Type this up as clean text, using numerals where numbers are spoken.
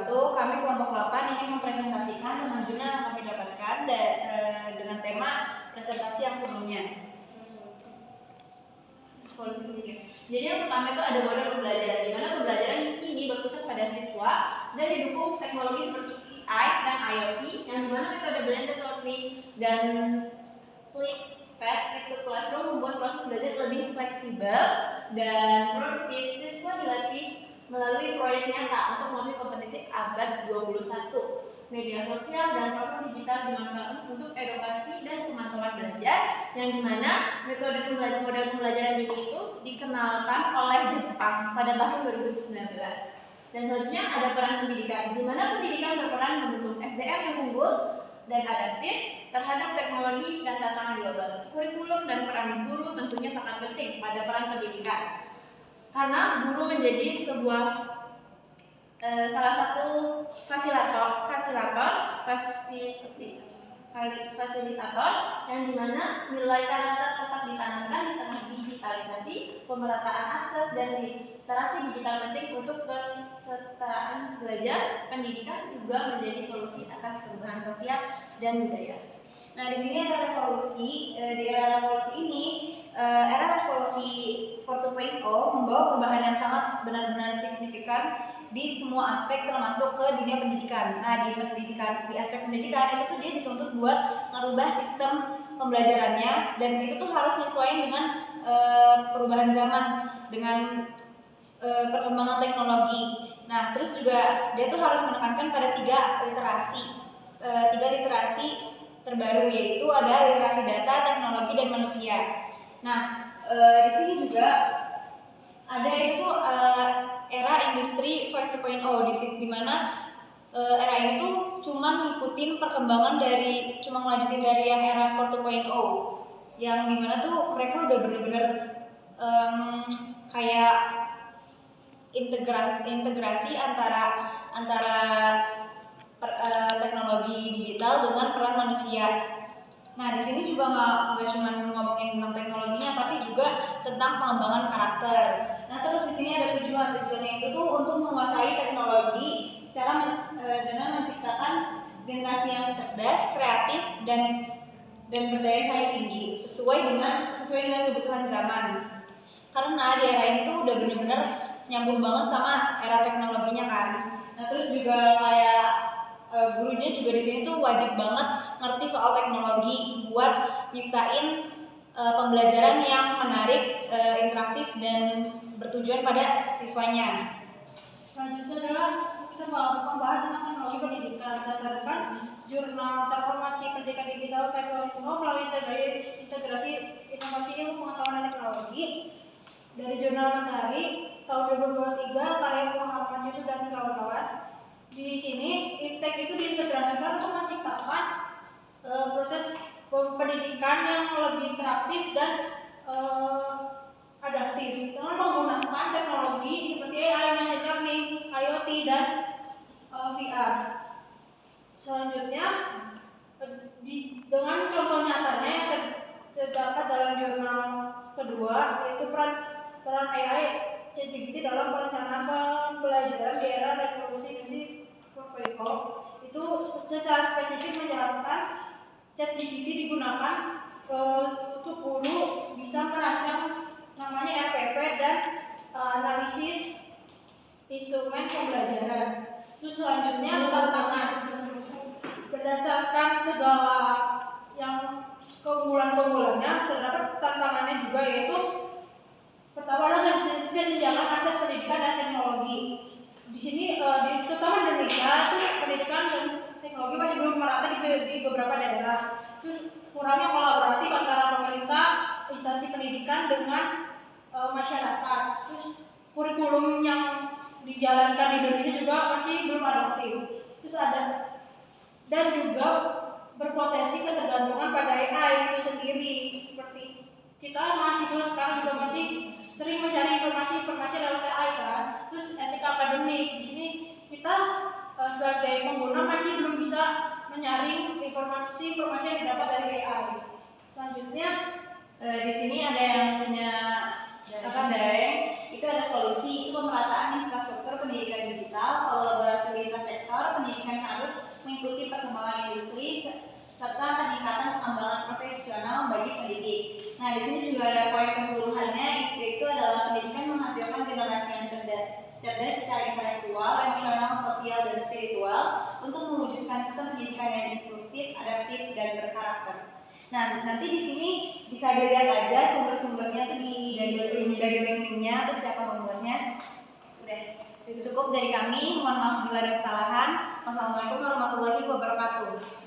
wabarakatuh. Kami kelompok 8 ingin mempresentasikan tentang jurnal yang kami dapatkan dengan tema presentasi yang sebelumnya. Jadi yang pertama itu ada model pembelajaran, di mana pembelajaran kini berpusat pada siswa dan didukung teknologi seperti AI dan IoT, yang dimana metode blended learning dan Flippad itu Classroom membuat proses belajar lebih fleksibel dan produktif. Siswa dilatih melalui proyek nyata untuk mengusung kompetisi abad 21. Media sosial dan platform digital dimanfaatkan untuk edukasi dan pemantauan belajar, yang dimana metode model pembelajaran ini itu dikenalkan oleh Jepang pada tahun 2019. Dan selanjutnya ada peran pendidikan, di mana pendidikan berperan membentuk SDM yang unggul dan adaptif terhadap teknologi dan tantangan global. Kurikulum dan peran guru tentunya sangat penting pada peran pendidikan, karena guru menjadi salah satu fasilitator yang dimana nilai karakter tetap ditanamkan di tengah digitalisasi, pemerataan akses dan literasi digital penting untuk kesetaraan belajar. Pendidikan juga menjadi solusi atas perubahan sosial dan budaya. Nah, di sini ada revolusi. Di era revolusi ini, era revolusi 4.0 membawa perubahan yang sangat benar-benar signifikan di semua aspek, termasuk ke dunia pendidikan. Nah, di aspek pendidikan itu tuh dia dituntut buat merubah sistem pembelajarannya, dan itu tuh harus nyesuaiin dengan perubahan zaman, dengan perkembangan teknologi. Nah, terus juga dia tuh harus menekankan pada tiga literasi terbaru, yaitu ada literasi data, teknologi, dan manusia. Nah, di sini juga ada itu era industri 5.0, di mana era ini tuh cuma ngikutin perkembangan ngelanjutin dari yang era 4.0, yang dimana tuh mereka udah bener-bener kayak integrasi antara teknologi digital dengan peran manusia. Nah, di sini juga nggak cuma ngomongin tentang teknologinya, tapi juga tentang pengembangan karakter. Nah, terus di sini ada tujuannya itu tuh untuk menguasai teknologi dengan menciptakan generasi yang cerdas, kreatif, dan berdaya saing tinggi sesuai dengan kebutuhan zaman. Karena di era ini tuh udah bener-bener nyambung banget sama era teknologinya kan. Nah, terus juga kayak gurunya juga di sini tuh wajib banget ngerti soal teknologi buat nyiptain pembelajaran yang menarik, interaktif, dan bertujuan pada siswanya. Selanjutnya adalah kita membahas tentang teknologi pendidikan berdasarkan Jurnal Transformasi Pendidikan Digital 5.0 melalui integrasi inovasi ilmu pengetahuan dan teknologi dari Jurnal Mentari tahun 2023 karya Muhammad Yusuf dan kawan-kawan. Di sini IPTEK itu diintegrasikan untuk menciptakan proses pendidikan yang lebih interaktif dan adaptif dengan menggunakan teknologi seperti AI, machine learning, IoT, dan VR. Selanjutnya, dengan contoh nyatanya yang terdapat dalam jurnal kedua, yaitu peran AI ChatGPT dalam perencanaan pembelajaran di era revolusi industri 4.0, itu secara spesifik menjelaskan ChatGPT digunakan untuk guru bisa merancang namanya RPP dan analisis instrumen pembelajaran. Terus selanjutnya tantangan berdasarkan segala yang keunggulannya, terdapat tantangannya juga, yaitu pertama adalah kesenjangan akses pendidikan dan teknologi. Di sini terutama di Indonesia itu pendidikan dan teknologi masih belum merata di beberapa daerah. Terus kurangnya kolaboratif antara pemerintah, instansi pendidikan dengan masyarakat. Terus kurikulum yang dijalankan di Indonesia juga masih belum adaptif. Terus dan juga berpotensi ketergantungan pada AI itu sendiri. Seperti kita mahasiswa sekarang juga masih sering mencari informasi lewat AI kan. Terus etika akademik, di sini kita sebagai pengguna masih belum bisa menyaring informasi yang didapat dari AI. Selanjutnya di sini ada yang punya Daeng, itu ada solusi pemerataan infrastruktur pendidikan digital, kolaborasi lintas sektor, pendidikan harus mengikuti perkembangan industri serta peningkatan pengembangan profesional bagi pendidik. Nah, di sini juga ada poin keseluruhannya, yaitu adalah pendidikan menghasilkan generasi yang cerdas secara intelektual, emosional, sosial, dan spiritual untuk mewujudkan sistem pendidikan yang inklusif, adaptif, dan berkarakter. Nah, nanti di sini bisa dilihat aja sumber-sumbernya tuh dari link-linknya, terus siapa membuatnya. Udah cukup dari kami. Mohon maaf bila ada kesalahan. Wassalamualaikum warahmatullahi wabarakatuh.